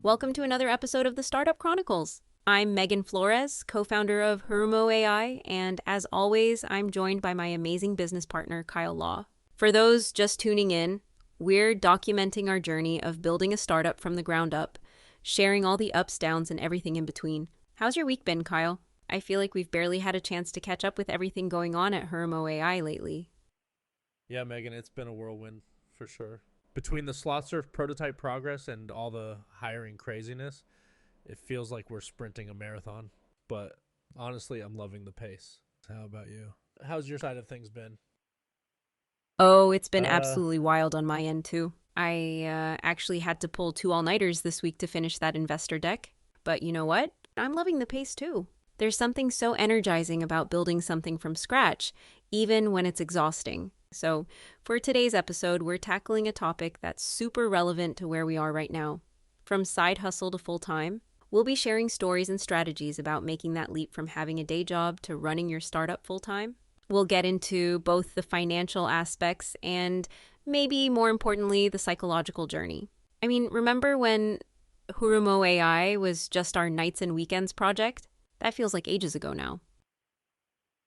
Welcome to another episode of the Startup Chronicles. I'm Megan Flores, co-founder of HurumoAI, and as always, I'm joined by my amazing business partner, Kyle Law. For those just tuning in, we're documenting our journey of building a startup from the ground up, sharing all the ups, downs, and everything in between. How's your week been, Kyle? I feel like we've barely had a chance to catch up with everything going on at HurumoAI lately. Yeah, Megan, it's been a whirlwind for sure. Between the slot surf prototype progress and all the hiring craziness, it feels like we're sprinting a marathon. But honestly, I'm loving the pace. How about you? How's your side of things been? Oh, it's been Uh, absolutely wild on my end, too. I actually had to pull two all-nighters this week to finish that investor deck. But you know what? I'm loving the pace, too. There's something so energizing about building something from scratch, even when it's exhausting. So, for today's episode, we're tackling a topic that's super relevant to where we are right now. From side hustle to full-time, we'll be sharing stories and strategies about making that leap from having a day job to running your startup full-time. We'll get into both the financial aspects and maybe more importantly, the psychological journey. I mean, remember when Hurumo AI was just our nights and weekends project? That feels like ages ago now.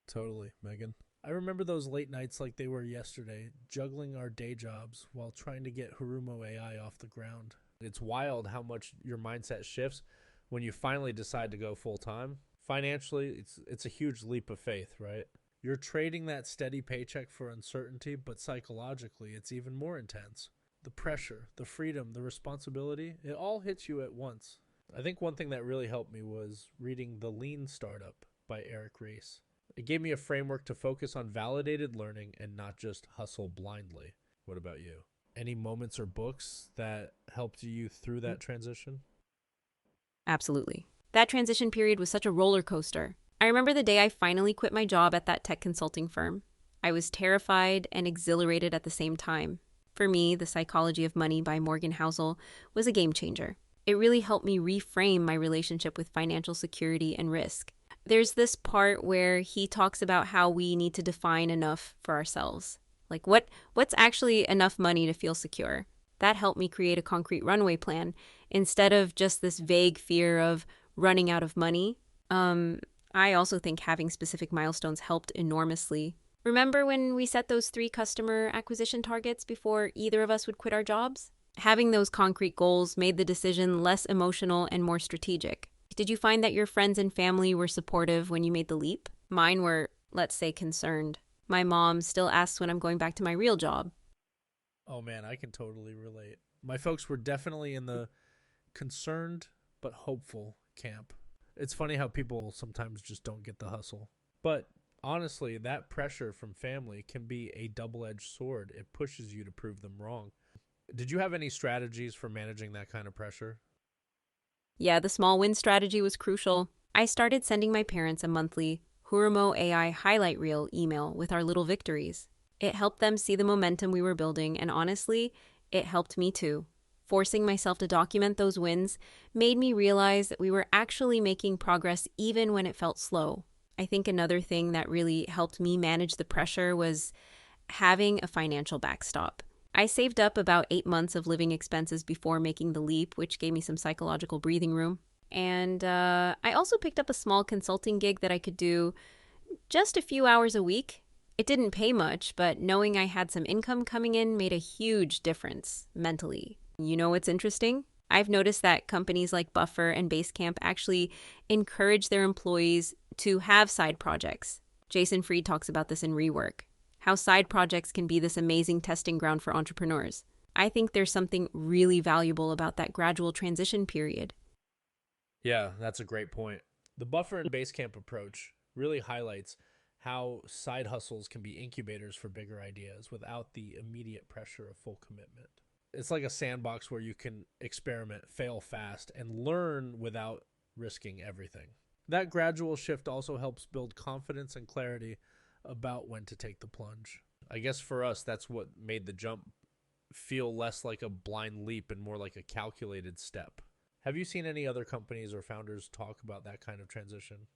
totally, Megan. I remember those late nights like they were yesterday, juggling our day jobs while trying to get Harumo AI off the ground. It's wild how much your mindset shifts when you finally decide to go full time. Financially, it's a huge leap of faith, right? You're trading that steady paycheck for uncertainty, but psychologically, it's even more intense. The pressure, the freedom, the responsibility, it all hits you at once. I think one thing that really helped me was reading The Lean Startup by Eric Ries. It gave me a framework to focus on validated learning and not just hustle blindly. What about you? Any moments or books that helped you through that transition? Absolutely. That transition period was such a roller coaster. I remember the day I finally quit my job at that tech consulting firm. I was terrified and exhilarated at the same time. For me, The Psychology of Money by Morgan Housel was a game changer. It really helped me reframe my relationship with financial security and risk. There's this part where he talks about how we need to define enough for ourselves. Like what's actually enough money to feel secure? That helped me create a concrete runway plan instead of just this vague fear of running out of money. Um, I also think having specific milestones helped enormously. Remember when we set those 3 customer acquisition targets before either of us would quit our jobs? Having those concrete goals made the decision less emotional and more strategic. Did you find that your friends and family were supportive when you made the leap? Mine were, let's say, concerned. My mom still asks when I'm going back to my real job. Oh man, I can totally relate. My folks were definitely in the concerned but hopeful camp. It's funny how people sometimes just don't get the hustle. But honestly, that pressure from family can be a double edged sword. It pushes you to prove them wrong. Did you have any strategies for managing that kind of pressure? Yeah, the small win strategy was crucial. I started sending my parents a monthly Hurumo AI highlight reel email with our little victories. It helped them see the momentum we were building, and honestly, it helped me too. Forcing myself to document those wins made me realize that we were actually making progress even when it felt slow. I think another thing that really helped me manage the pressure was having a financial backstop. I saved up about 8 months of living expenses before making the leap, which gave me some psychological breathing room. And I also picked up a small consulting gig that I could do just a few hours a week. It didn't pay much, but knowing I had some income coming in made a huge difference mentally. You know what's interesting? I've noticed that companies like Buffer and Basecamp actually encourage their employees to have side projects. Jason Fried talks about this in Rework, how side projects can be this amazing testing ground for entrepreneurs. I think there's something really valuable about that gradual transition period. Yeah, that's a great point. The buffer and basecamp approach really highlights how side hustles can be incubators for bigger ideas without the immediate pressure of full commitment. It's like a sandbox where you can experiment, fail fast, and learn without risking everything. That gradual shift also helps build confidence and clarity about when to take the plunge. I guess for us, that's what made the jump feel less like a blind leap and more like a calculated step. Have you seen any other companies or founders talk about that kind of transition?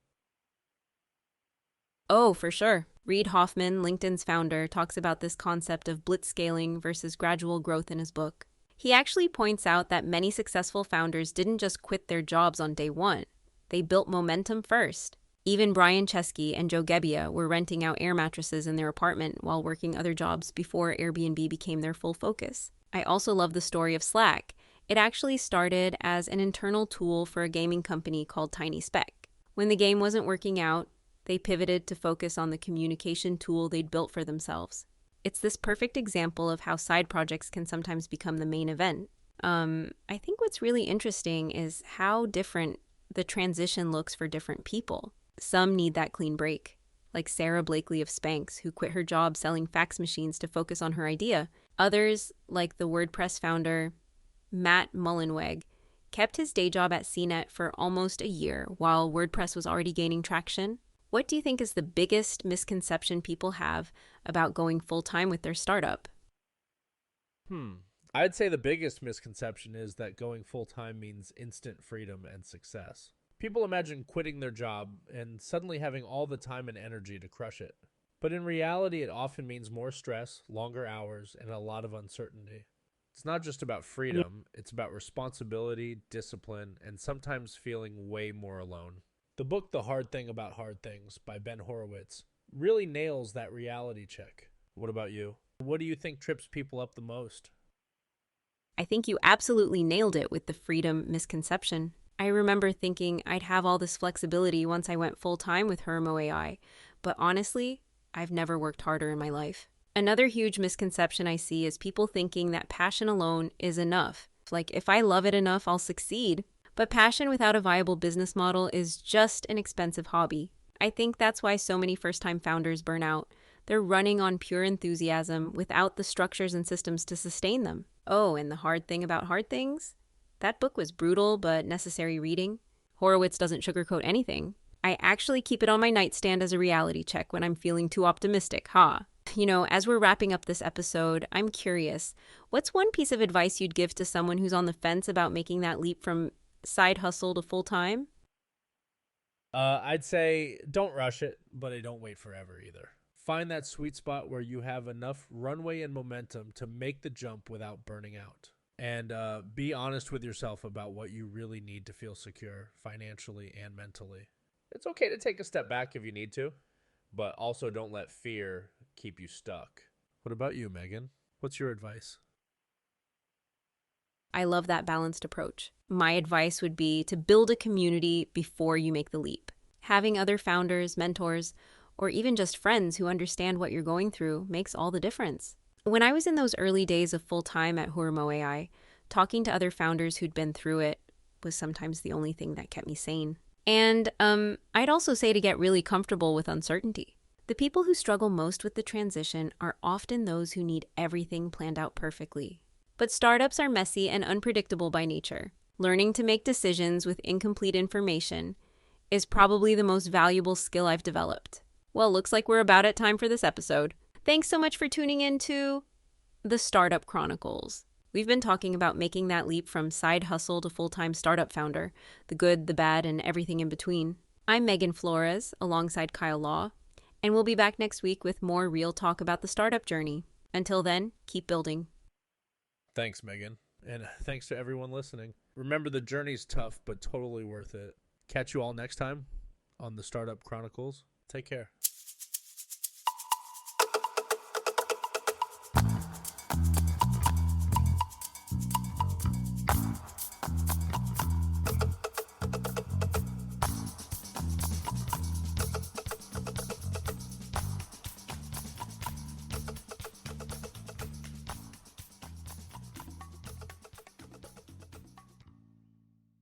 Oh, for sure. Reid Hoffman, LinkedIn's founder, talks about this concept of blitzscaling versus gradual growth in his book. He actually points out that many successful founders didn't just quit their jobs on day one. They built momentum first. Even Brian Chesky and Joe Gebbia were renting out air mattresses in their apartment while working other jobs before Airbnb became their full focus. I also love the story of Slack. It actually started as an internal tool for a gaming company called Tiny Speck. When the game wasn't working out, they pivoted to focus on the communication tool they'd built for themselves. It's this perfect example of how side projects can sometimes become the main event. I think what's really interesting is how different the transition looks for different people. Some need that clean break, like Sarah Blakely of Spanx, who quit her job selling fax machines to focus on her idea. Others, like the WordPress founder Matt Mullenweg, kept his day job at CNET for almost a year while WordPress was already gaining traction. What do you think is the biggest misconception people have about going full-time with their startup? I'd say the biggest misconception is that going full-time means instant freedom and success. People imagine quitting their job and suddenly having all the time and energy to crush it. But in reality, it often means more stress, longer hours, and a lot of uncertainty. It's not just about freedom, it's about responsibility, discipline, and sometimes feeling way more alone. The book The Hard Thing About Hard Things by Ben Horowitz really nails that reality check. What about you? What do you think trips people up the most? I think you absolutely nailed it with the freedom misconception. I remember thinking I'd have all this flexibility once I went full-time with HurumoAI, but honestly, I've never worked harder in my life. Another huge misconception I see is people thinking that passion alone is enough. Like, if I love it enough, I'll succeed. But passion without a viable business model is just an expensive hobby. I think that's why so many first-time founders burn out. They're running on pure enthusiasm without the structures and systems to sustain them. Oh, and the hard thing about hard things? That book was brutal but necessary reading. Horowitz doesn't sugarcoat anything. I actually keep it on my nightstand as a reality check when I'm feeling too optimistic, As we're wrapping up this episode, I'm curious, what's one piece of advice you'd give to someone who's on the fence about making that leap from side hustle to full-time? I'd say don't rush it, but I don't wait forever either. Find that sweet spot where you have enough runway and momentum to make the jump without burning out. And be honest with yourself about what you really need to feel secure financially and mentally. It's okay to take a step back if you need to, but also don't let fear keep you stuck. What about you, Megan? What's your advice? I love that balanced approach. My advice would be to build a community before you make the leap. Having other founders, mentors, or even just friends who understand what you're going through makes all the difference. When I was in those early days of full-time at HurumoAI, talking to other founders who'd been through it was sometimes the only thing that kept me sane. And I'd also say to get really comfortable with uncertainty. The people who struggle most with the transition are often those who need everything planned out perfectly. But startups are messy and unpredictable by nature. Learning to make decisions with incomplete information is probably the most valuable skill I've developed. Well, looks like we're about at time for this episode. Thanks so much for tuning in to the Startup Chronicles. We've been talking about making that leap from side hustle to full-time startup founder, the good, the bad, and everything in between. I'm Megan Flores, alongside Kyle Law, and we'll be back next week with more real talk about the startup journey. Until then, keep building. Thanks, Megan. And thanks to everyone listening. Remember, the journey's tough, but totally worth it. Catch you all next time on the Startup Chronicles. Take care.